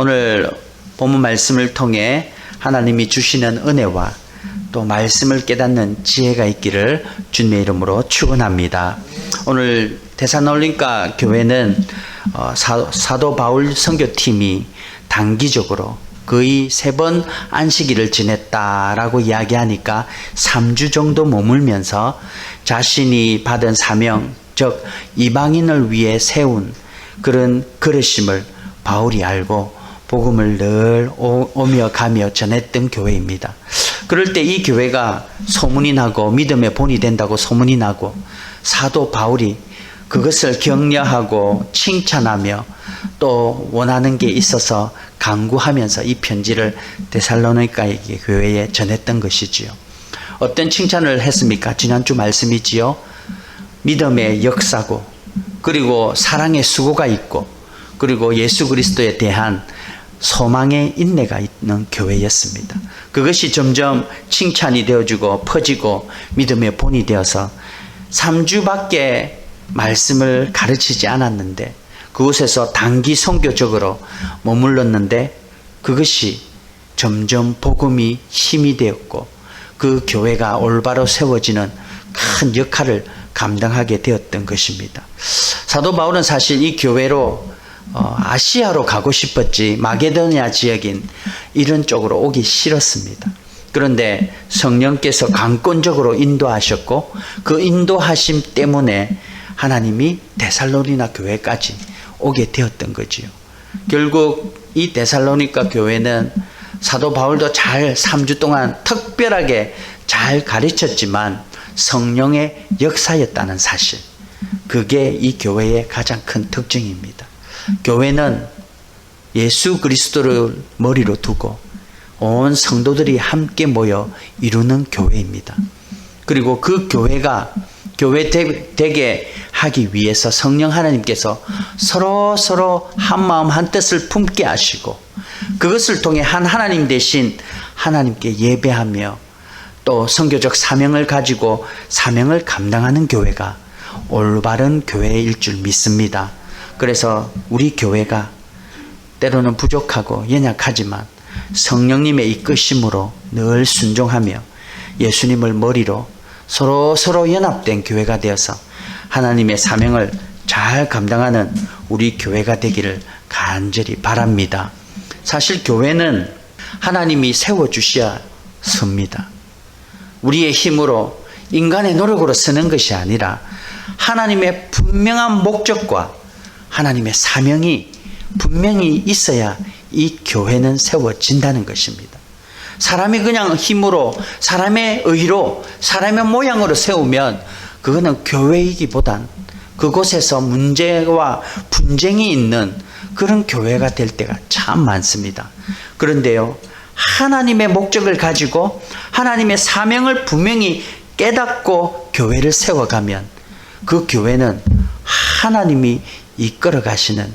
오늘 본문 말씀을 통해 하나님이 주시는 은혜와 또 말씀을 깨닫는 지혜가 있기를 주님의 이름으로 축원합니다. 오늘 데살로니가 교회는 사도 바울 선교팀이 단기적으로 거의 3번 안식일을 지냈다라고 이야기하니까 3주 정도 머물면서 자신이 받은 사명, 즉 이방인을 위해 세운 그런 그릇임을 바울이 알고 복음을 늘 오며 가며 전했던 교회입니다. 그럴 때 이 교회가 소문이 나고 믿음의 본이 된다고 소문이 나고 사도 바울이 그것을 격려하고 칭찬하며 또 원하는 게 있어서 간구하면서 이 편지를 데살로니가 교회에 전했던 것이지요. 어떤 칭찬을 했습니까? 지난주 말씀이지요. 믿음의 역사고 그리고 사랑의 수고가 있고 그리고 예수 그리스도에 대한 소망의 인내가 있는 교회였습니다. 그것이 점점 칭찬이 되어주고 퍼지고 믿음의 본이 되어서 3주밖에 말씀을 가르치지 않았는데 그곳에서 단기 선교적으로 머물렀는데 그것이 점점 복음이 힘이 되었고 그 교회가 올바로 세워지는 큰 역할을 감당하게 되었던 것입니다. 사도 바울은 사실 이 교회로 아시아로 가고 싶었지 마게도니아 지역인 이런 쪽으로 오기 싫었습니다. 그런데 성령께서 강권적으로 인도하셨고 그 인도하심 때문에 하나님이 데살로니가 교회까지 오게 되었던 거지요. 결국 이 데살로니가 교회는 사도 바울도 잘 3주 동안 특별하게 잘 가르쳤지만 성령의 역사였다는 사실, 그게 이 교회의 가장 큰 특징입니다. 교회는 예수 그리스도를 머리로 두고 온 성도들이 함께 모여 이루는 교회입니다. 그리고 그 교회가 교회 되게 하기 위해서 성령 하나님께서 서로 한 마음 한 뜻을 품게 하시고 그것을 통해 한 하나님 대신 하나님께 예배하며 또 선교적 사명을 가지고 사명을 감당하는 교회가 올바른 교회일 줄 믿습니다. 그래서 우리 교회가 때로는 부족하고 연약하지만 성령님의 이끄심으로 늘 순종하며 예수님을 머리로 서로 연합된 교회가 되어서 하나님의 사명을 잘 감당하는 우리 교회가 되기를 간절히 바랍니다. 사실 교회는 하나님이 세워주셔야 섭니다. 우리의 힘으로 인간의 노력으로 서는 것이 아니라 하나님의 분명한 목적과 하나님의 사명이 분명히 있어야 이 교회는 세워진다는 것입니다. 사람이 그냥 힘으로 사람의 의로 사람의 모양으로 세우면 그거는 교회이기보단 그곳에서 문제와 분쟁이 있는 그런 교회가 될 때가 참 많습니다. 그런데요, 하나님의 목적을 가지고 하나님의 사명을 분명히 깨닫고 교회를 세워가면 그 교회는 하나님이 이끌어 가시는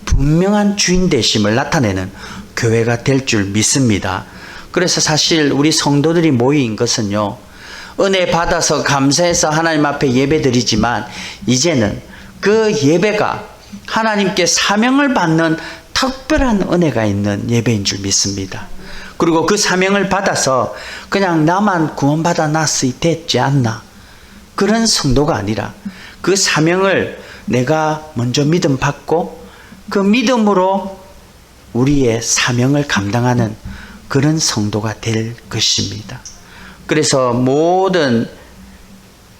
분명한 주인 되심을 나타내는 교회가 될 줄 믿습니다. 그래서 사실 우리 성도들이 모인 것은요, 은혜 받아서 감사해서 하나님 앞에 예배 드리지만 이제는 그 예배가 하나님께 사명을 받는 특별한 은혜가 있는 예배인 줄 믿습니다. 그리고 그 사명을 받아서 그냥 나만 구원받아 놨으이 됐지 않나, 그런 성도가 아니라 그 사명을 내가 먼저 믿음 받고 그 믿음으로 우리의 사명을 감당하는 그런 성도가 될 것입니다. 그래서 모든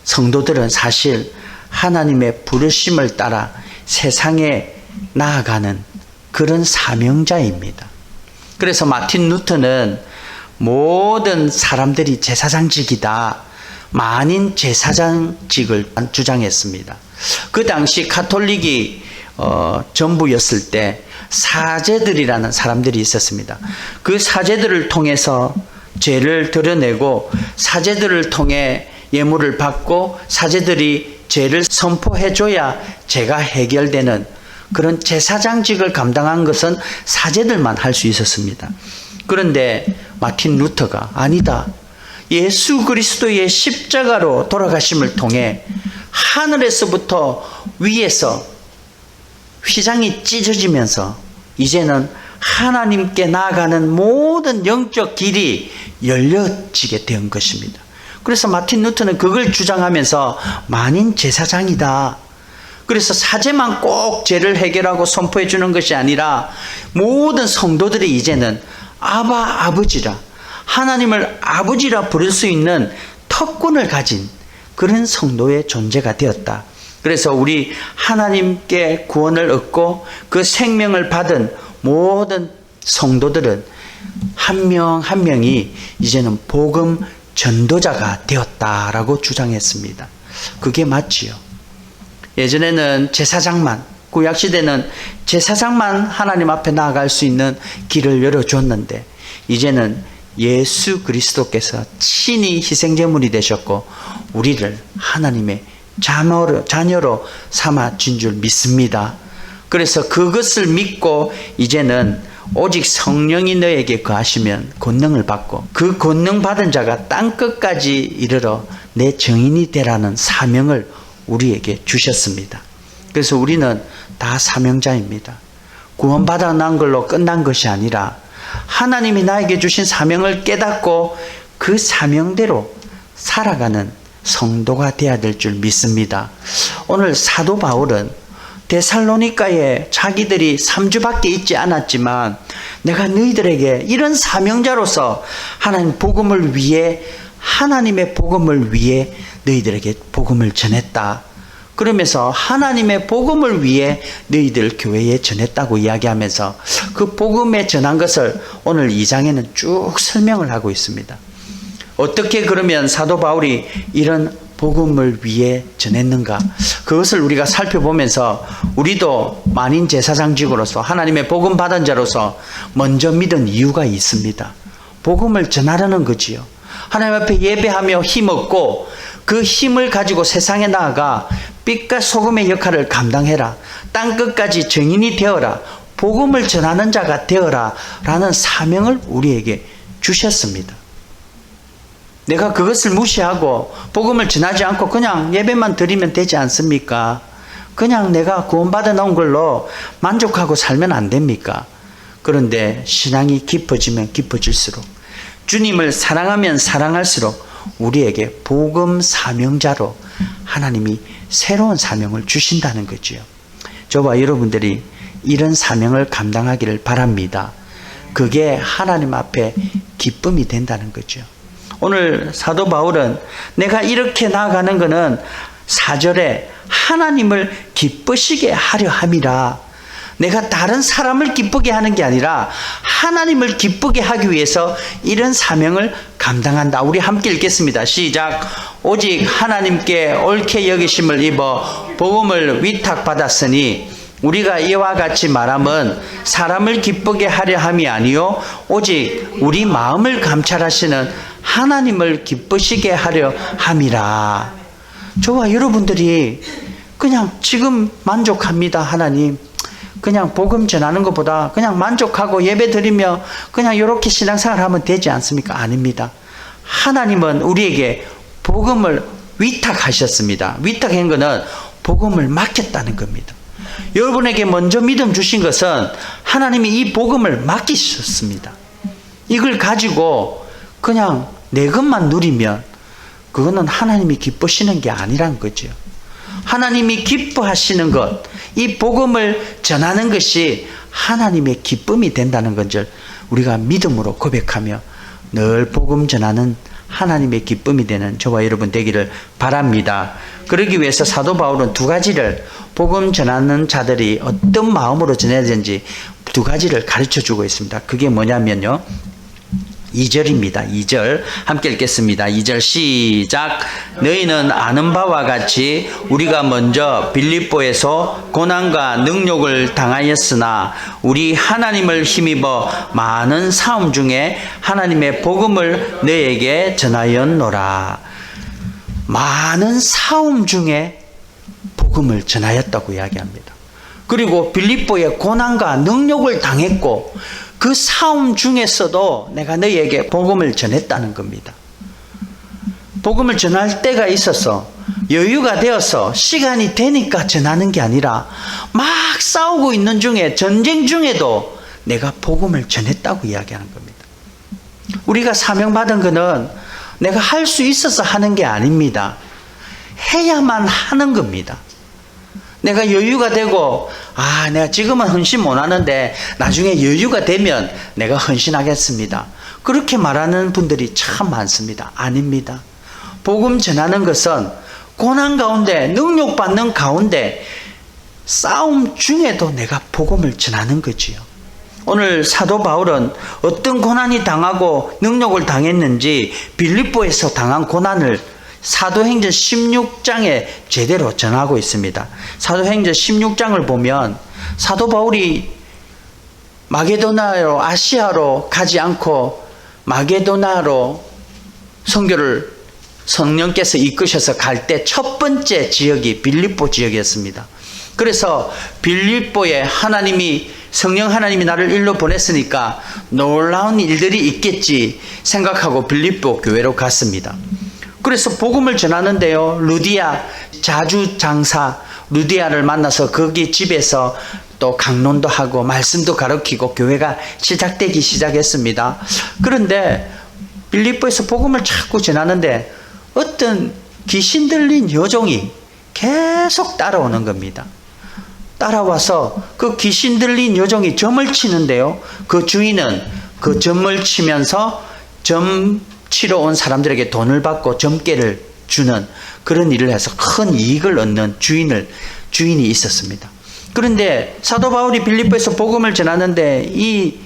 성도들은 사실 하나님의 부르심을 따라 세상에 나아가는 그런 사명자입니다. 그래서 마틴 루터는 모든 사람들이 제사장직이다, 만인 제사장직을 주장했습니다. 그 당시 가톨릭이 전부였을 때 사제들이라는 사람들이 있었습니다. 그 사제들을 통해서 죄를 드러내고 사제들을 통해 예물을 받고 사제들이 죄를 선포해줘야 죄가 해결되는 그런 제사장직을 감당한 것은 사제들만 할 수 있었습니다. 그런데 마틴 루터가 아니다, 예수 그리스도의 십자가로 돌아가심을 통해 하늘에서부터 위에서 휘장이 찢어지면서 이제는 하나님께 나아가는 모든 영적 길이 열려지게 된 것입니다. 그래서 마틴 루터는 그걸 주장하면서 만인 제사장이다. 그래서 사제만 꼭 죄를 해결하고 선포해 주는 것이 아니라 모든 성도들이 이제는 아버지라, 하나님을 아버지라 부를 수 있는 특권을 가진 그런 성도의 존재가 되었다. 그래서 우리 하나님께 구원을 얻고 그 생명을 받은 모든 성도들은 한 명 한 명이 이제는 복음 전도자가 되었다라고 주장했습니다. 그게 맞지요. 예전에는 제사장만, 구약시대는 제사장만 하나님 앞에 나아갈 수 있는 길을 열어줬는데 이제는 예수 그리스도께서 친히 희생제물이 되셨고 우리를 하나님의 자녀로 삼아준 줄 믿습니다. 그래서 그것을 믿고 이제는 오직 성령이 너에게 거하시면 권능을 받고 그 권능 받은 자가 땅끝까지 이르러 내 증인이 되라는 사명을 우리에게 주셨습니다. 그래서 우리는 다 사명자입니다. 구원받아 난 걸로 끝난 것이 아니라 하나님이 나에게 주신 사명을 깨닫고 그 사명대로 살아가는 성도가 되어야 될 줄 믿습니다. 오늘 사도 바울은 데살로니가에 자기들이 3주밖에 있지 않았지만 내가 너희들에게 이런 사명자로서 하나님 복음을 위해 하나님의 복음을 위해 너희들에게 복음을 전했다. 그러면서 하나님의 복음을 위해 너희들 교회에 전했다고 이야기하면서 그 복음에 전한 것을 오늘 2장에는 쭉 설명을 하고 있습니다. 어떻게 그러면 사도 바울이 이런 복음을 위해 전했는가? 그것을 우리가 살펴보면서 우리도 만인 제사장직으로서 하나님의 복음 받은 자로서 먼저 믿은 이유가 있습니다. 복음을 전하려는 거지요. 하나님 앞에 예배하며 힘없고 그 힘을 가지고 세상에 나아가 빛과 소금의 역할을 감당해라. 땅끝까지 증인이 되어라. 복음을 전하는 자가 되어라. 라는 사명을 우리에게 주셨습니다. 내가 그것을 무시하고 복음을 전하지 않고 그냥 예배만 드리면 되지 않습니까? 그냥 내가 구원받아 놓은 걸로 만족하고 살면 안 됩니까? 그런데 신앙이 깊어지면 깊어질수록 주님을 사랑하면 사랑할수록 우리에게 복음 사명자로 하나님이 새로운 사명을 주신다는 거지요. 저와 여러분들이 이런 사명을 감당하기를 바랍니다. 그게 하나님 앞에 기쁨이 된다는 거죠. 오늘 사도 바울은 내가 이렇게 나아가는 것은 4절에 하나님을 기쁘시게 하려 함이라. 내가 다른 사람을 기쁘게 하는 게 아니라 하나님을 기쁘게 하기 위해서 이런 사명을 감당한다. 우리 함께 읽겠습니다. 시작. 오직 하나님께 옳게 여기심을 입어 복음을 위탁받았으니 우리가 이와 같이 말함은 사람을 기쁘게 하려 함이 아니요 오직 우리 마음을 감찰하시는 하나님을 기쁘시게 하려 함이라. 저와 여러분들이 그냥 지금 만족합니다. 하나님 그냥 복음 전하는 것보다 그냥 만족하고 예배 드리며 그냥 이렇게 신앙생활 하면 되지 않습니까? 아닙니다. 하나님은 우리에게 복음을 위탁하셨습니다. 위탁한 것은 복음을 맡겼다는 겁니다. 여러분에게 먼저 믿음 주신 것은 하나님이 이 복음을 맡기셨습니다. 이걸 가지고 그냥 내 것만 누리면 그거는 하나님이 기쁘시는 게 아니란 거죠. 하나님이 기뻐하시는 것, 이 복음을 전하는 것이 하나님의 기쁨이 된다는 것을 우리가 믿음으로 고백하며 늘 복음 전하는 하나님의 기쁨이 되는 저와 여러분 되기를 바랍니다. 그러기 위해서 사도 바울은 두 가지를 복음 전하는 자들이 어떤 마음으로 전해야 되는지 두 가지를 가르쳐 주고 있습니다. 그게 뭐냐면요. 2절입니다. 2절 함께 읽겠습니다. 2절 시작. 너희는 아는 바와 같이 우리가 먼저 빌립보에서 고난과 능욕을 당하였으나 우리 하나님을 힘입어 많은 싸움 중에 하나님의 복음을 너희에게 전하였노라. 많은 싸움 중에 복음을 전하였다고 이야기합니다. 그리고 빌립보에 고난과 능욕을 당했고 그 싸움 중에서도 내가 너희에게 복음을 전했다는 겁니다. 복음을 전할 때가 있어서 여유가 되어서 시간이 되니까 전하는 게 아니라 막 싸우고 있는 중에 전쟁 중에도 내가 복음을 전했다고 이야기하는 겁니다. 우리가 사명받은 것은 내가 할 수 있어서 하는 게 아닙니다. 해야만 하는 겁니다. 내가 여유가 되고 내가 지금은 헌신 못 하는데 나중에 여유가 되면 내가 헌신하겠습니다. 그렇게 말하는 분들이 참 많습니다. 아닙니다. 복음 전하는 것은 고난 가운데, 능력받는 가운데, 싸움 중에도 내가 복음을 전하는 거지요. 오늘 사도 바울은 어떤 고난이 당하고 능력을 당했는지 빌립보에서 당한 고난을 사도행전 16장에 제대로 전하고 있습니다. 사도행전 16장을 보면 사도 바울이 마게도나로, 아시아로 가지 않고 마게도나로 선교를 성령께서 이끄셔서 갈 때 첫 번째 지역이 빌립보 지역이었습니다. 그래서 빌립보에 성령 하나님이 나를 일로 보냈으니까 놀라운 일들이 있겠지 생각하고 빌립보 교회로 갔습니다. 그래서 복음을 전하는데요, 루디아 자주장사 루디아를 만나서 거기 집에서 또 강론도 하고 말씀도 가르치고 교회가 시작되기 시작했습니다. 그런데 빌립보에서 복음을 자꾸 전하는데 어떤 귀신 들린 여종이 계속 따라오는 겁니다. 따라와서 그 귀신 들린 여종이 점을 치는데요, 그 주인은 그 점을 치면서 점 치러 온 사람들에게 돈을 받고 점괘를 주는 그런 일을 해서 큰 이익을 얻는 주인이 있었습니다. 그런데 사도 바울이 빌립보에서 복음을 전하는데 이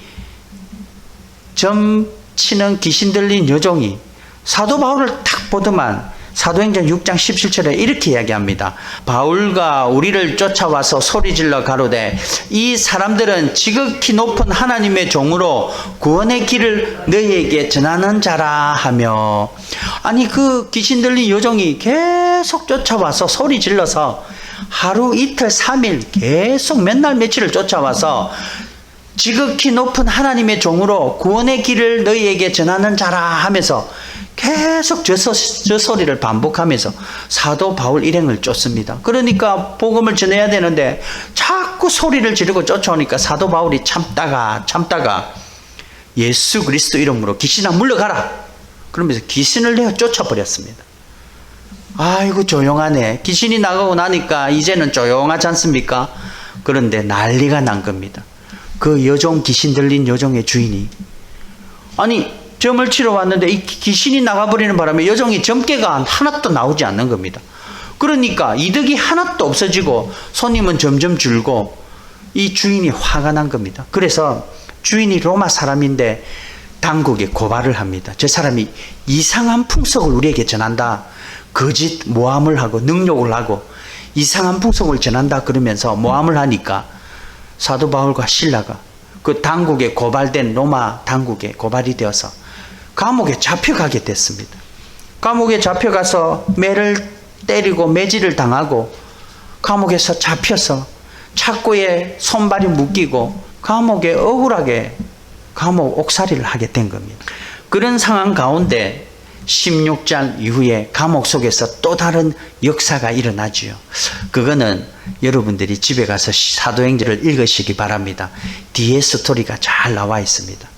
점 치는 귀신 들린 여종이 사도 바울을 탁 보더만 사도행전 6장 17절에 이렇게 이야기합니다. 바울과 우리를 쫓아와서 소리질러 가로되 이 사람들은 지극히 높은 하나님의 종으로 구원의 길을 너희에게 전하는 자라 하며, 아니 그 귀신 들린 여종이 계속 쫓아와서 소리질러서 하루 이틀 3일 계속 몇 날 며칠을 쫓아와서 지극히 높은 하나님의 종으로 구원의 길을 너희에게 전하는 자라 하면서 계속 저 소리를 반복하면서 사도 바울 일행을 쫓습니다. 그러니까 복음을 전해야 되는데 자꾸 소리를 지르고 쫓아오니까 사도 바울이 참다가 예수 그리스도 이름으로 귀신아 물러가라 그러면서 귀신을 내어 쫓아버렸습니다. 아이고 조용하네. 귀신이 나가고 나니까 이제는 조용하지 않습니까? 그런데 난리가 난 겁니다. 그 여종, 귀신 들린 여종의 주인이 점을 치러 왔는데 이 귀신이 나가버리는 바람에 여종이 점괘가 하나도 나오지 않는 겁니다. 그러니까 이득이 하나도 없어지고 손님은 점점 줄고 이 주인이 화가 난 겁니다. 그래서 주인이 로마 사람인데 당국에 고발을 합니다. 저 사람이 이상한 풍속을 우리에게 전한다. 거짓 모함을 하고 능욕을 하고 이상한 풍속을 전한다 그러면서 모함을 하니까 사도 바울과 실라가 그 당국에 고발된 로마 당국에 고발이 되어서 감옥에 잡혀가게 됐습니다. 감옥에 잡혀가서 매를 때리고 매질을 당하고 감옥에서 잡혀서 착고에 손발이 묶이고 감옥에 억울하게 감옥 옥살이를 하게 된 겁니다. 그런 상황 가운데 16장 이후에 감옥 속에서 또 다른 역사가 일어나지요. 그거는 여러분들이 집에 가서 사도행전을 읽으시기 바랍니다. 뒤에 스토리가 잘 나와 있습니다.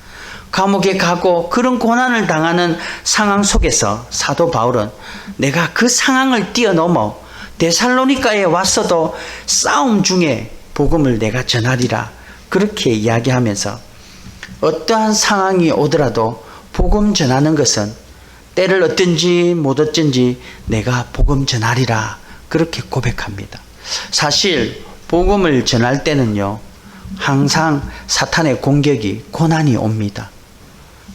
감옥에 가고 그런 고난을 당하는 상황 속에서 사도 바울은 내가 그 상황을 뛰어넘어 데살로니가에 왔어도 싸움 중에 복음을 내가 전하리라 그렇게 이야기하면서 어떠한 상황이 오더라도 복음 전하는 것은 때를 얻든지 못 얻든지 내가 복음 전하리라 그렇게 고백합니다. 사실 복음을 전할 때는요 항상 사탄의 공격이 고난이 옵니다.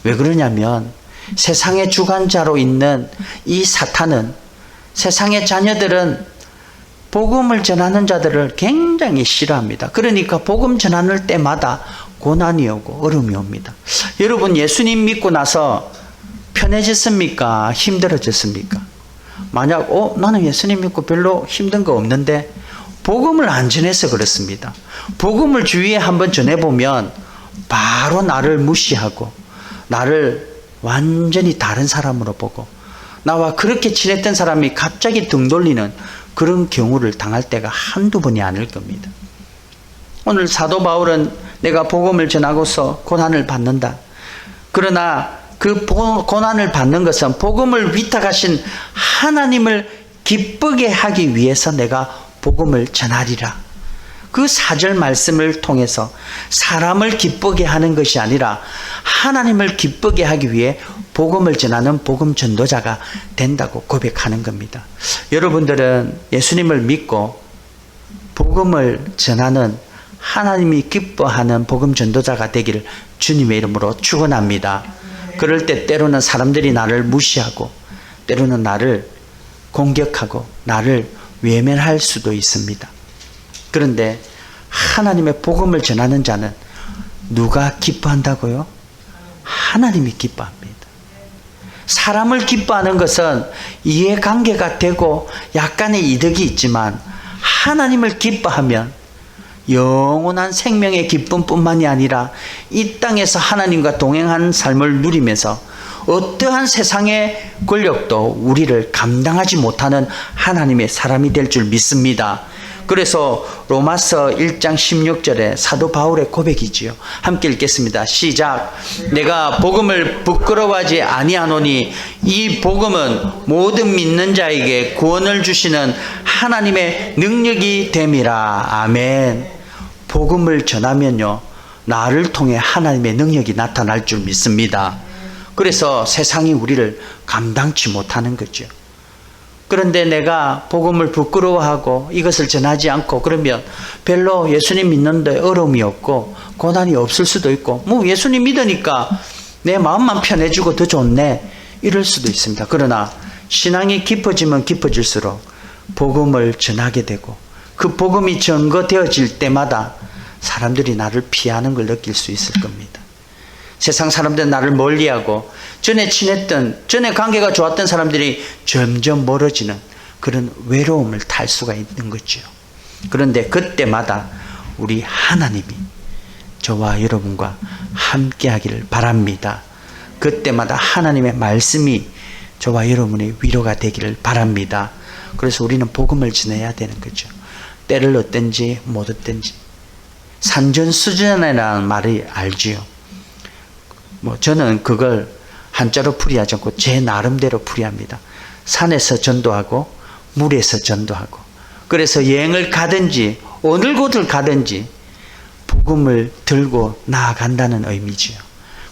왜 그러냐면 세상의 주관자로 있는 이 사탄은 세상의 자녀들은 복음을 전하는 자들을 굉장히 싫어합니다. 그러니까 복음 전하는 때마다 고난이 오고 어려움이 옵니다. 여러분 예수님 믿고 나서 편해졌습니까? 힘들어졌습니까? 만약 나는 예수님 믿고 별로 힘든 거 없는데 복음을 안 전해서 그렇습니다. 복음을 주위에 한번 전해보면 바로 나를 무시하고 나를 완전히 다른 사람으로 보고 나와 그렇게 친했던 사람이 갑자기 등 돌리는 그런 경우를 당할 때가 한두 번이 아닐 겁니다. 오늘 사도 바울은 내가 복음을 전하고서 고난을 받는다. 그러나 그 고난을 받는 것은 복음을 위탁하신 하나님을 기쁘게 하기 위해서 내가 복음을 전하리라. 그 4절 말씀을 통해서 사람을 기쁘게 하는 것이 아니라 하나님을 기쁘게 하기 위해 복음을 전하는 복음 전도자가 된다고 고백하는 겁니다. 여러분들은 예수님을 믿고 복음을 전하는 하나님이 기뻐하는 복음 전도자가 되기를 주님의 이름으로 축원합니다. 그럴 때 때로는 사람들이 나를 무시하고 때로는 나를 공격하고 나를 외면할 수도 있습니다. 그런데 하나님의 복음을 전하는 자는 누가 기뻐한다고요? 하나님이 기뻐합니다. 사람을 기뻐하는 것은 이해관계가 되고 약간의 이득이 있지만 하나님을 기뻐하면 영원한 생명의 기쁨뿐만이 아니라 이 땅에서 하나님과 동행하는 삶을 누리면서 어떠한 세상의 권력도 우리를 감당하지 못하는 하나님의 사람이 될 줄 믿습니다. 그래서 로마서 1장 16절에 사도 바울의 고백이지요. 함께 읽겠습니다. 시작. 내가 복음을 부끄러워하지 아니하노니 이 복음은 모든 믿는 자에게 구원을 주시는 하나님의 능력이 됨이라. 아멘. 복음을 전하면요, 나를 통해 하나님의 능력이 나타날 줄 믿습니다. 그래서 세상이 우리를 감당치 못하는 거죠. 그런데 내가 복음을 부끄러워하고 이것을 전하지 않고 그러면 별로 예수님 믿는데 어려움이 없고 고난이 없을 수도 있고 뭐 예수님 믿으니까 내 마음만 편해지고 더 좋네 이럴 수도 있습니다. 그러나 신앙이 깊어지면 깊어질수록 복음을 전하게 되고 그 복음이 전거되어질 때마다 사람들이 나를 피하는 걸 느낄 수 있을 겁니다. 세상 사람들은 나를 멀리하고 전에 친했던, 전에 관계가 좋았던 사람들이 점점 멀어지는 그런 외로움을 탈 수가 있는 거죠. 그런데 그때마다 우리 하나님이 저와 여러분과 함께 하기를 바랍니다. 그때마다 하나님의 말씀이 저와 여러분의 위로가 되기를 바랍니다. 그래서 우리는 복음을 전해야 되는 거죠. 때를 얻든지 못 얻든지. 산전수전이라는 말을 알지요. 저는 그걸 한자로 풀이하지 않고 제 나름대로 풀이합니다. 산에서 전도하고 물에서 전도하고. 그래서 여행을 가든지 어느 곳을 가든지 복음을 들고 나아간다는 의미지요.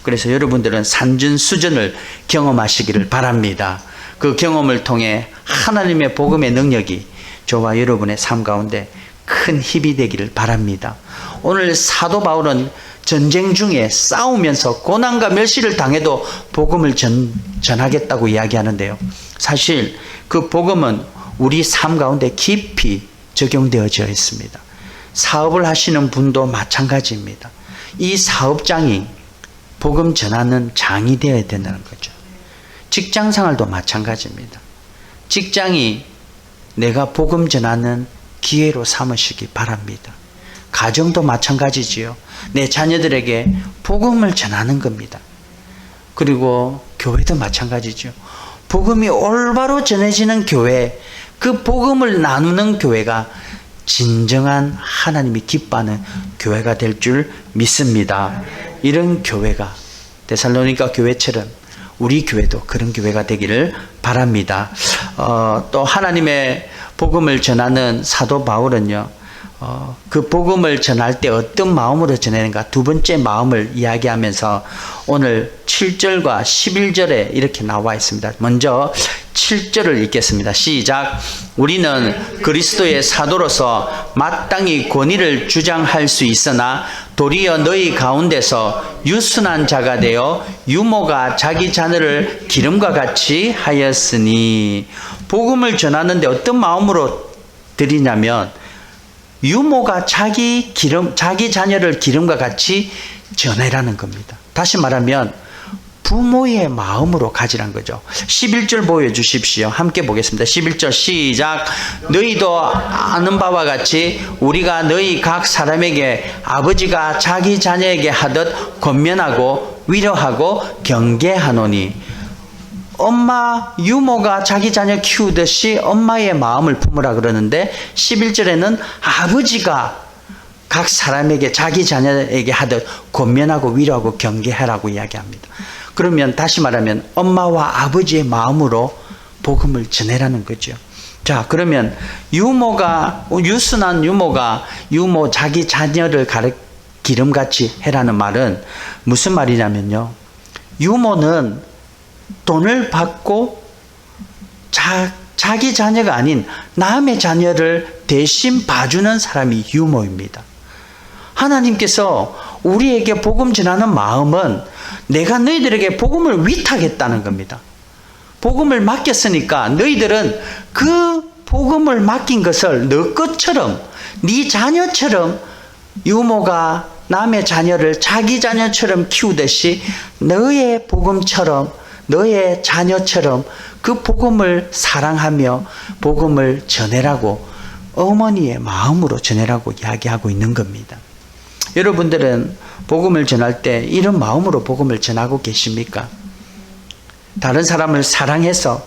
그래서 여러분들은 산전수전을 경험하시기를 바랍니다. 그 경험을 통해 하나님의 복음의 능력이 저와 여러분의 삶 가운데 큰 힘이 되기를 바랍니다. 오늘 사도 바울은 전쟁 중에 싸우면서 고난과 멸시를 당해도 복음을 전하겠다고 이야기하는데요. 사실 그 복음은 우리 삶 가운데 깊이 적용되어져 있습니다. 사업을 하시는 분도 마찬가지입니다. 이 사업장이 복음 전하는 장이 되어야 된다는 거죠. 직장 생활도 마찬가지입니다. 직장이 내가 복음 전하는 기회로 삼으시기 바랍니다. 가정도 마찬가지지요. 내 자녀들에게 복음을 전하는 겁니다. 그리고 교회도 마찬가지죠. 복음이 올바로 전해지는 교회, 그 복음을 나누는 교회가 진정한 하나님이 기뻐하는 교회가 될 줄 믿습니다. 이런 교회가 데살로니가 교회처럼 우리 교회도 그런 교회가 되기를 바랍니다. 또 하나님의 복음을 전하는 사도 바울은요, 그 복음을 전할 때 어떤 마음으로 전하는가 두 번째 마음을 이야기하면서 오늘 7절과 11절에 이렇게 나와 있습니다. 먼저 7절을 읽겠습니다. 시작. 우리는 그리스도의 사도로서 마땅히 권위를 주장할 수 있으나 도리어 너희 가운데서 유순한 자가 되어 유모가 자기 자녀를 기름과 같이 하였으니. 복음을 전하는데 어떤 마음으로 드리냐면 유모가 자기 자녀를 기름과 같이 전해라는 겁니다. 다시 말하면 부모의 마음으로 가지란 거죠. 11절 보여주십시오. 함께 보겠습니다. 11절 시작. 너희도 아는 바와 같이 우리가 너희 각 사람에게 아버지가 자기 자녀에게 하듯 권면하고 위로하고 경계하노니. 엄마 유모가 자기 자녀 키우듯이 엄마의 마음을 품으라 그러는데 11절에는 아버지가 각 사람에게 자기 자녀에게 하듯 권면하고 위로하고 경계하라고 이야기합니다. 그러면 다시 말하면 엄마와 아버지의 마음으로 복음을 전해라는 거죠. 자, 그러면 유순한 유모가 자기 자녀를 기름같이 해라는 말은 무슨 말이냐면요. 유모는 돈을 받고 자기 자녀가 아닌 남의 자녀를 대신 봐주는 사람이 유모입니다. 하나님께서 우리에게 복음 전하는 마음은 내가 너희들에게 복음을 위탁했다는 겁니다. 복음을 맡겼으니까 너희들은 그 복음을 맡긴 것을 너 것처럼, 네 자녀처럼 유모가 남의 자녀를 자기 자녀처럼 키우듯이 너의 복음처럼, 너의 자녀처럼 그 복음을 사랑하며 복음을 전해라고 어머니의 마음으로 전해라고 이야기하고 있는 겁니다. 여러분들은 복음을 전할 때 이런 마음으로 복음을 전하고 계십니까? 다른 사람을 사랑해서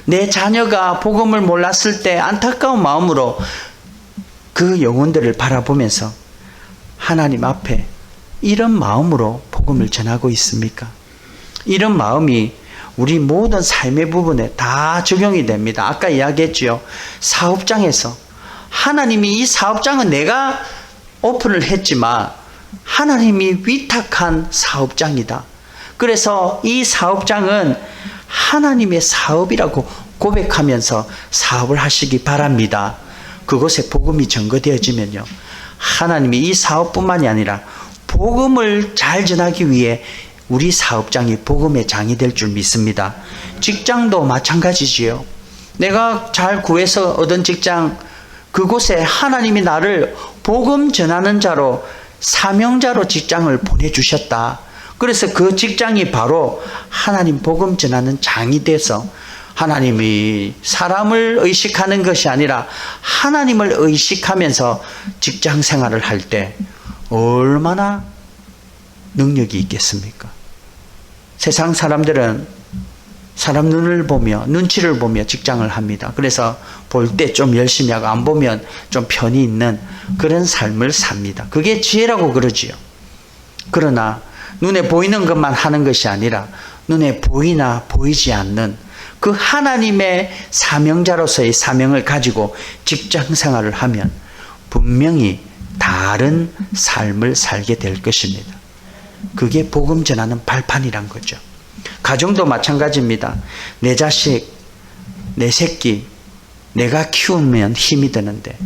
내 자녀가 복음을 몰랐을 때 안타까운 마음으로 그 영혼들을 바라보면서 하나님 앞에 이런 마음으로 복음을 전하고 있습니까? 이런 마음이 우리 모든 삶의 부분에 다 적용이 됩니다. 아까 이야기했죠. 사업장에서 하나님이 이 사업장은 내가 오픈을 했지만 하나님이 위탁한 사업장이다. 그래서 이 사업장은 하나님의 사업이라고 고백하면서 사업을 하시기 바랍니다. 그곳에 복음이 전거되어지면요, 하나님이 이 사업뿐만이 아니라 복음을 잘 전하기 위해 우리 사업장이 복음의 장이 될 줄 믿습니다. 직장도 마찬가지지요. 내가 잘 구해서 얻은 직장, 그곳에 하나님이 나를 복음 전하는 자로, 사명자로 직장을 보내주셨다. 그래서 그 직장이 바로 하나님 복음 전하는 장이 돼서 하나님이 사람을 의식하는 것이 아니라 하나님을 의식하면서 직장 생활을 할 때 얼마나 능력이 있겠습니까? 세상 사람들은 사람 눈을 보며, 눈치를 보며 직장을 합니다. 그래서 볼 때 좀 열심히 하고 안 보면 좀 편히 있는 그런 삶을 삽니다. 그게 지혜라고 그러지요. 그러나 눈에 보이는 것만 하는 것이 아니라 눈에 보이나 보이지 않는 그 하나님의 사명자로서의 사명을 가지고 직장 생활을 하면 분명히 다른 삶을 살게 될 것입니다. 그게 복음 전하는 발판이란 거죠. 가정도 마찬가지입니다. 내 자식, 내 새끼, 내가 키우면 힘이 드는데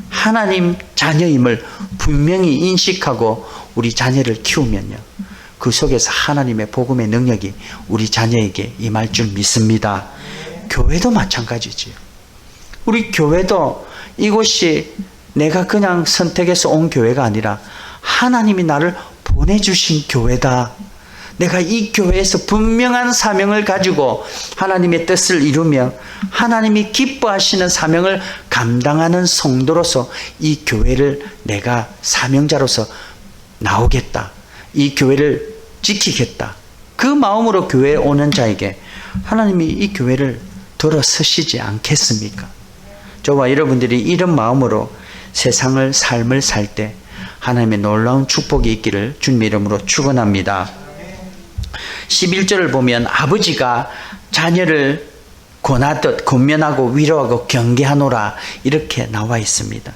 하나님 자녀임을 분명히 인식하고 우리 자녀를 키우면요, 그 속에서 하나님의 복음의 능력이 우리 자녀에게 임할 줄 믿습니다. 교회도 마찬가지지요. 우리 교회도 이곳이 내가 그냥 선택해서 온 교회가 아니라 하나님이 나를 보내주신 교회다. 내가 이 교회에서 분명한 사명을 가지고 하나님의 뜻을 이루며 하나님이 기뻐하시는 사명을 감당하는 성도로서 이 교회를 내가 사명자로서 나오겠다. 이 교회를 지키겠다. 그 마음으로 교회에 오는 자에게 하나님이 이 교회를 들어서시지 않겠습니까? 저와 여러분들이 이런 마음으로 세상을, 삶을 살 때 하나님의 놀라운 축복이 있기를 주님의 이름으로 축원합니다. 11절을 보면 아버지가 자녀를 권하듯 권면하고 위로하고 경계하노라 이렇게 나와 있습니다.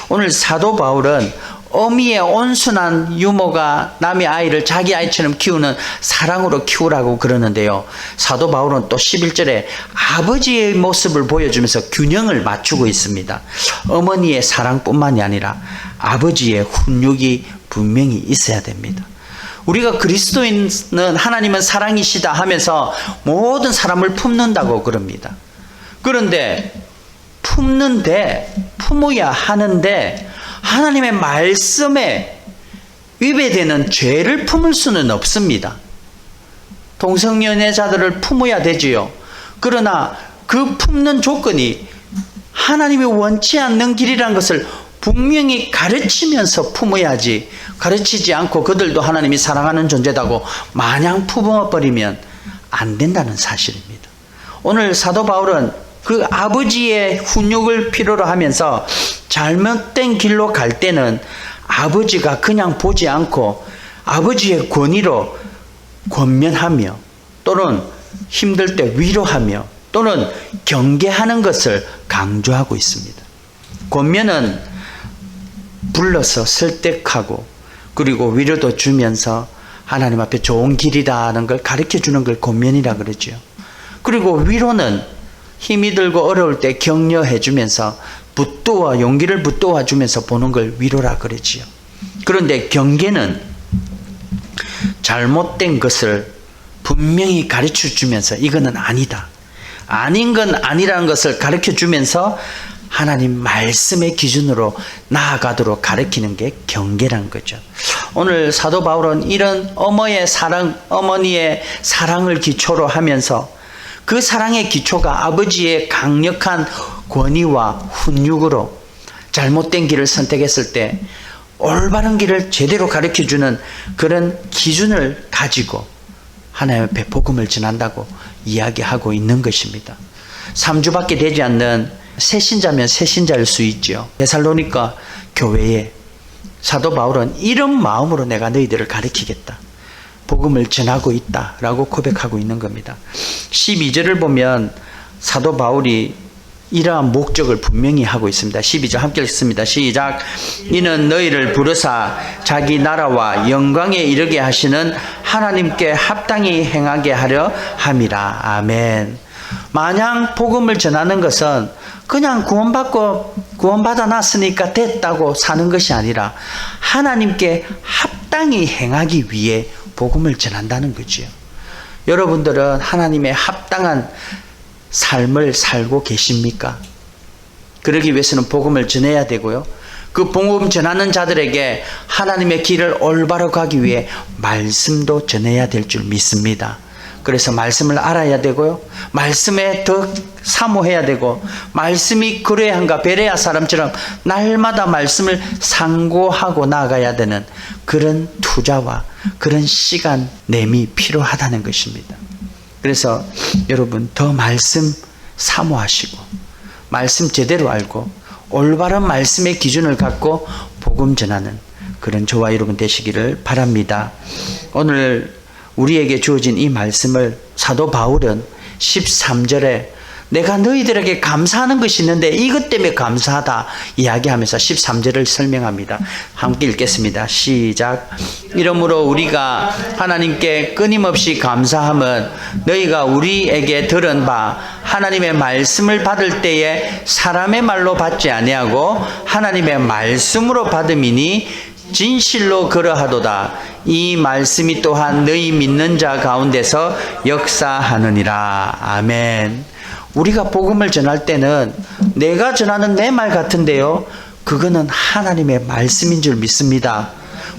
오늘 사도 바울은 어미의 온순한 유모가 남의 아이를 자기 아이처럼 키우는 사랑으로 키우라고 그러는데요, 사도 바울은 또 11절에 아버지의 모습을 보여주면서 균형을 맞추고 있습니다. 어머니의 사랑뿐만이 아니라 아버지의 훈육이 분명히 있어야 됩니다. 우리가 그리스도인은 하나님은 사랑이시다 하면서 모든 사람을 품는다고 그럽니다. 그런데 품어야 하는데 하나님의 말씀에 위배되는 죄를 품을 수는 없습니다. 동성연애자들을 품어야 되지요. 그러나 그 품는 조건이 하나님이 원치 않는 길이라는 것을 분명히 가르치면서 품어야지, 가르치지 않고 그들도 하나님이 사랑하는 존재다고 마냥 품어버리면 안 된다는 사실입니다. 오늘 사도 바울은 그 아버지의 훈육을 필요로 하면서 잘못된 길로 갈 때는 아버지가 그냥 보지 않고 아버지의 권위로 권면하며 또는 힘들 때 위로하며 또는 경계하는 것을 강조하고 있습니다. 권면은 불러서 설득하고 그리고 위로도 주면서 하나님 앞에 좋은 길이라는 걸 가르쳐 주는 걸 권면이라 그러죠. 그리고 위로는 힘이 들고 어려울 때 격려해 주면서 용기를 붙도와 주면서 보는 걸 위로라 그러지요. 그런데 경계는 잘못된 것을 분명히 가르쳐 주면서 이거는 아니다. 아닌 건 아니라는 것을 가르쳐 주면서 하나님 말씀의 기준으로 나아가도록 가르치는 게 경계란 거죠. 오늘 사도 바울은 이런 어머니의 사랑을 기초로 하면서 그 사랑의 기초가 아버지의 강력한 권위와 훈육으로 잘못된 길을 선택했을 때 올바른 길을 제대로 가르쳐주는 그런 기준을 가지고 하나님 앞에 복음을 전한다고 이야기하고 있는 것입니다. 3주밖에 되지 않는 새신자면 새신자일 수 있죠. 데살로니가 교회에 사도 바울은 이런 마음으로 내가 너희들을 가르치겠다. 복음을 전하고 있다라고 고백하고 있는 겁니다. 12절을 보면 사도 바울이 이러한 목적을 분명히 하고 있습니다. 12절 함께 읽습니다. 시작. 이는 너희를 부르사 자기 나라와 영광에 이르게 하시는 하나님께 합당히 행하게 하려 함이라. 아멘. 마냥 복음을 전하는 것은 그냥 구원받아 놨으니까 됐다고 사는 것이 아니라 하나님께 합당히 행하기 위해 복음을 전한다는 거죠. 여러분들은 하나님의 합당한 삶을 살고 계십니까? 그러기 위해서는 복음을 전해야 되고요. 그 복음 전하는 자들에게 하나님의 길을 올바로 가기 위해 말씀도 전해야 될 줄 믿습니다. 그래서 말씀을 알아야 되고요. 말씀에 더 사모해야 되고 말씀이 그래야 한가 베레아 사람처럼 날마다 말씀을 상고하고 나아가야 되는 그런 투자와 그런 시간 내미 필요하다는 것입니다. 그래서 여러분 더 말씀 사모하시고 말씀 제대로 알고 올바른 말씀의 기준을 갖고 복음 전하는 그런 저와 여러분 되시기를 바랍니다. 오늘 우리에게 주어진 이 말씀을 사도 바울은 13절에 내가 너희들에게 감사하는 것이 있는데 이것 때문에 감사하다 이야기하면서 13절을 설명합니다. 함께 읽겠습니다. 시작. 이러므로 우리가 하나님께 끊임없이 감사함은 너희가 우리에게 들은 바 하나님의 말씀을 받을 때에 사람의 말로 받지 아니하고 하나님의 말씀으로 받음이니 진실로 그러하도다. 이 말씀이 또한 너희 믿는 자 가운데서 역사하느니라. 아멘. 우리가 복음을 전할 때는 내가 전하는 내 말 같은데요, 그거는 하나님의 말씀인 줄 믿습니다.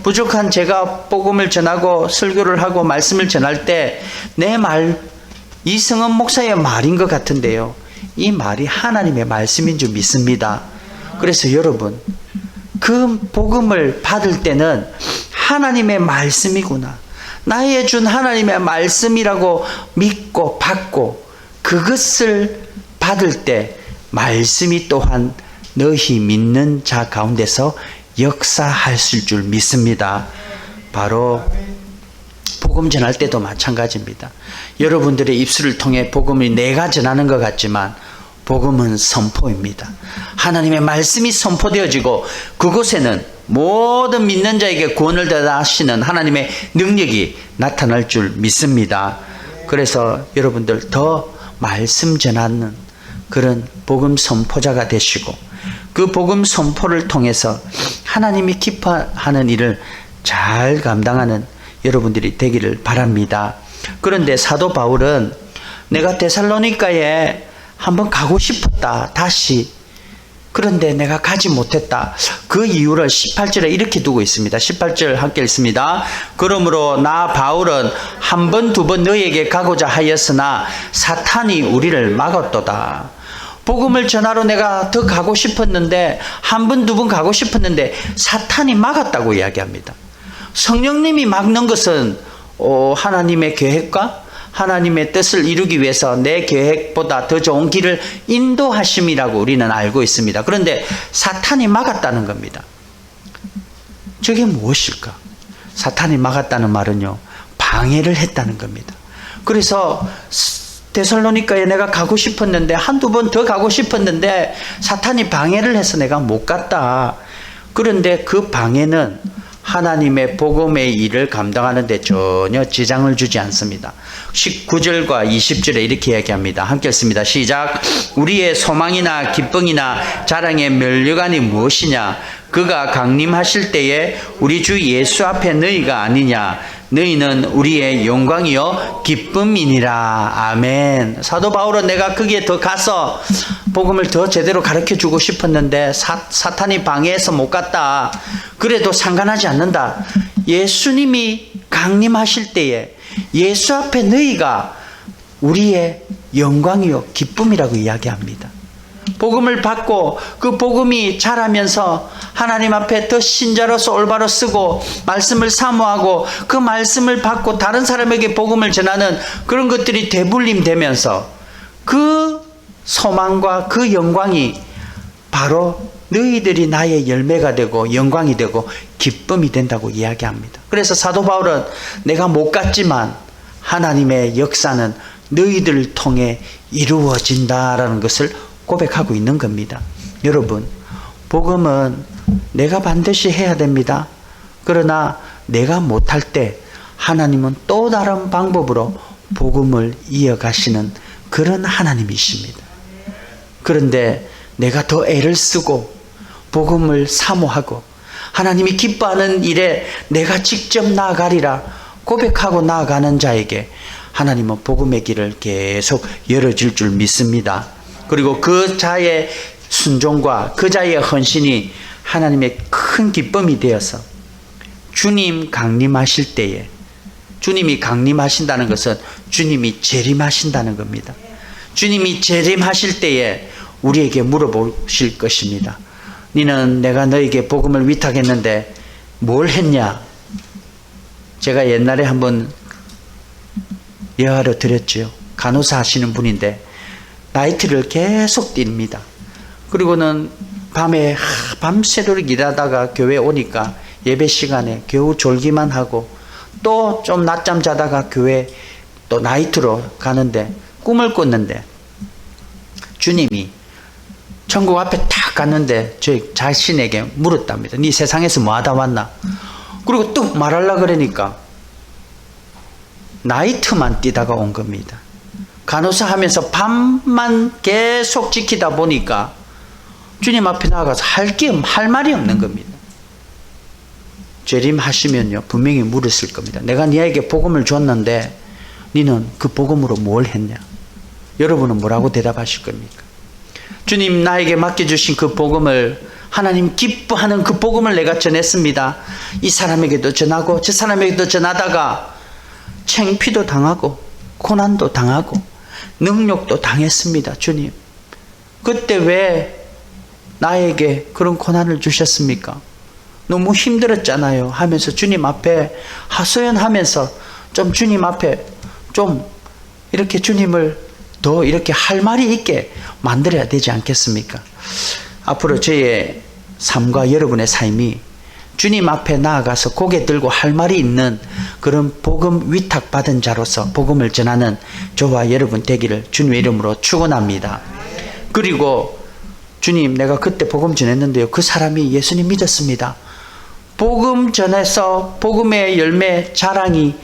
부족한 제가 복음을 전하고 설교를 하고 말씀을 전할 때 내 말, 이승헌 목사의 말인 것 같은데요, 이 말이 하나님의 말씀인 줄 믿습니다. 그래서 여러분, 그 복음을 받을 때는 하나님의 말씀이구나, 나의 준 하나님의 말씀이라고 믿고 받고 그것을 받을 때 말씀이 또한 너희 믿는 자 가운데서 역사하실 줄 믿습니다. 바로 복음 전할 때도 마찬가지입니다. 여러분들의 입술을 통해 복음을 내가 전하는 것 같지만 복음은 선포입니다. 하나님의 말씀이 선포되어지고 그곳에는 모든 믿는 자에게 구원을 다하시는 하나님의 능력이 나타날 줄 믿습니다. 그래서 여러분들 더 말씀 전하는 그런 복음 선포자가 되시고 그 복음 선포를 통해서 하나님이 기뻐하는 일을 잘 감당하는 여러분들이 되기를 바랍니다. 그런데 사도 바울은 내가 데살로니가에 한번 가고 싶었다, 다시. 그런데 내가 가지 못했다. 그 이유를 18절에 이렇게 두고 있습니다. 18절 함께 읽습니다. 그러므로 나 바울은 한 번, 두 번 너희에게 가고자 하였으나 사탄이 우리를 막았도다. 복음을 전하러 내가 더 가고 싶었는데, 한 번, 두 번 가고 싶었는데 사탄이 막았다고 이야기합니다. 성령님이 막는 것은 하나님의 계획과 하나님의 뜻을 이루기 위해서 내 계획보다 더 좋은 길을 인도하심이라고 우리는 알고 있습니다. 그런데 사탄이 막았다는 겁니다. 저게 무엇일까? 사탄이 막았다는 말은요, 방해를 했다는 겁니다. 그래서 데살로니가에 내가 가고 싶었는데, 한두 번 더 가고 싶었는데 사탄이 방해를 해서 내가 못 갔다. 그런데 그 방해는 하나님의 복음의 일을 감당하는 데 전혀 지장을 주지 않습니다. 19절과 20절에 이렇게 이야기합니다. 함께 읽습니다. 시작. 우리의 소망이나 기쁨이나 자랑의 면류관이 무엇이냐? 그가 강림하실 때에 우리 주 예수 앞에 너희가 아니냐? 너희는 우리의 영광이요 기쁨이니라. 아멘. 사도 바울은 내가 거기에 더 가서 복음을 더 제대로 가르쳐주고 싶었는데 사탄이 방해해서 못 갔다. 그래도 상관하지 않는다. 예수님이 강림하실 때에 예수 앞에 너희가 우리의 영광이요 기쁨이라고 이야기합니다. 복음을 받고 그 복음이 자라면서 하나님 앞에 더 신자로서 올바로 쓰고 말씀을 사모하고 그 말씀을 받고 다른 사람에게 복음을 전하는 그런 것들이 대불림 되면서 그 소망과 그 영광이 바로 너희들이 나의 열매가 되고 영광이 되고 기쁨이 된다고 이야기합니다. 그래서 사도 바울은 내가 못 갔지만 하나님의 역사는 너희들을 통해 이루어진다라는 것을 고백하고 있는 겁니다. 여러분, 복음은 내가 반드시 해야 됩니다. 그러나 내가 못할 때 하나님은 또 다른 방법으로 복음을 이어가시는 그런 하나님이십니다. 그런데 내가 더 애를 쓰고 복음을 사모하고 하나님이 기뻐하는 일에 내가 직접 나아가리라 고백하고 나아가는 자에게 하나님은 복음의 길을 계속 열어줄 줄 믿습니다. 그리고 그 자의 순종과 그 자의 헌신이 하나님의 큰 기쁨이 되어서 주님 강림하실 때에, 주님이 강림하신다는 것은 주님이 재림하신다는 겁니다. 주님이 재림하실 때에 우리에게 물어보실 것입니다. 너는 내가 너에게 복음을 위탁했는데 뭘 했냐? 제가 옛날에 한번 예화로 드렸죠. 간호사 하시는 분인데 나이트를 계속 띱니다. 그리고는 밤에 밤새도록 일하다가 교회 오니까 예배 시간에 겨우 졸기만 하고 또 좀 낮잠 자다가 교회 또 나이트로 가는데 꿈을 꿨는데 주님이 천국 앞에 딱 갔는데 저 자신에게 물었답니다. 네 세상에서 뭐 하다 왔나? 그리고 또 말하려고 그러니까 나이트만 뛰다가 온 겁니다. 간호사 하면서 밤만 계속 지키다 보니까 주님 앞에 나가서 할 말이 없는 겁니다. 재림하시면요 분명히 물었을 겁니다. 내가 네에게 복음을 줬는데 너는 그 복음으로 뭘 했냐? 여러분은 뭐라고 대답하실 겁니까? 주님 나에게 맡겨주신 그 복음을, 하나님 기뻐하는 그 복음을 내가 전했습니다. 이 사람에게도 전하고 저 사람에게도 전하다가 창피도 당하고 고난도 당하고 능욕도 당했습니다. 주님, 그때 왜 나에게 그런 고난을 주셨습니까? 너무 힘들었잖아요 하면서 주님 앞에 하소연하면서 좀 주님 앞에 좀 이렇게 주님을 더 이렇게 할 말이 있게 만들어야 되지 않겠습니까? 앞으로 저의 삶과 여러분의 삶이 주님 앞에 나아가서 고개 들고 할 말이 있는 그런 복음 위탁받은 자로서 복음을 전하는 저와 여러분 되기를 주님의 이름으로 축원합니다. 그리고 주님, 내가 그때 복음 전했는데요, 그 사람이 예수님 믿었습니다. 복음 전해서 복음의 열매 자랑이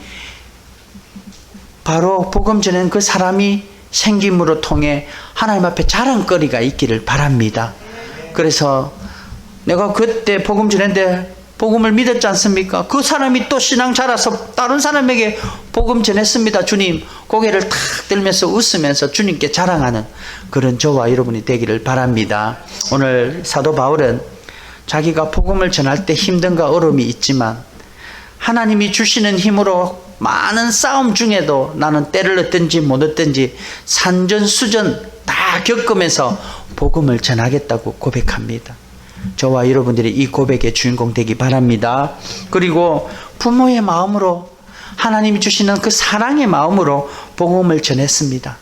바로 복음 전한 그 사람이 생김으로 통해 하나님 앞에 자랑거리가 있기를 바랍니다. 그래서 내가 그때 복음 전했는데 복음을 믿었지 않습니까? 그 사람이 또 신앙 자라서 다른 사람에게 복음 전했습니다. 주님, 고개를 탁 들면서 웃으면서 주님께 자랑하는 그런 저와 여러분이 되기를 바랍니다. 오늘 사도 바울은 자기가 복음을 전할 때 힘든가 어려움이 있지만 하나님이 주시는 힘으로 많은 싸움 중에도 나는 때를 얻든지 못 얻든지 산전수전 다 겪으면서 복음을 전하겠다고 고백합니다. 저와 여러분들이 이 고백의 주인공 되기 바랍니다. 그리고 부모의 마음으로, 하나님이 주시는 그 사랑의 마음으로 복음을 전했습니다.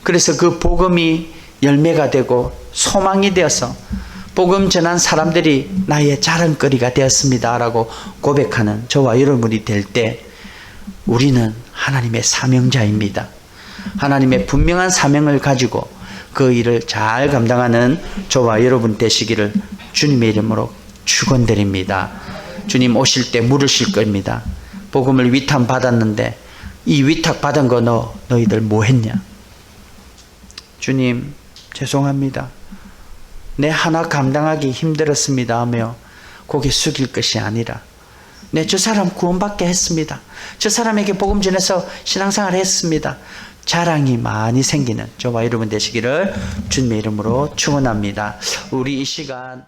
그래서 그 복음이 열매가 되고 소망이 되어서 복음 전한 사람들이 나의 자랑거리가 되었습니다 라고 고백하는 저와 여러분이 될 때 우리는 하나님의 사명자입니다. 하나님의 분명한 사명을 가지고 그 일을 잘 감당하는 저와 여러분 되시기를 주님의 이름으로 축원드립니다. 주님 오실 때 물으실 겁니다. 복음을 위탁 받았는데 이 위탁 받은 거 너희들 뭐 했냐? 주님 죄송합니다. 내 하나 감당하기 힘들었습니다 하며 고개 숙일 것이 아니라 네, 저 사람 구원받게 했습니다. 저 사람에게 복음 전해서 신앙생활 했습니다. 자랑이 많이 생기는 저와 여러분 되시기를 주님의 이름으로 축원합니다. 우리 이 시간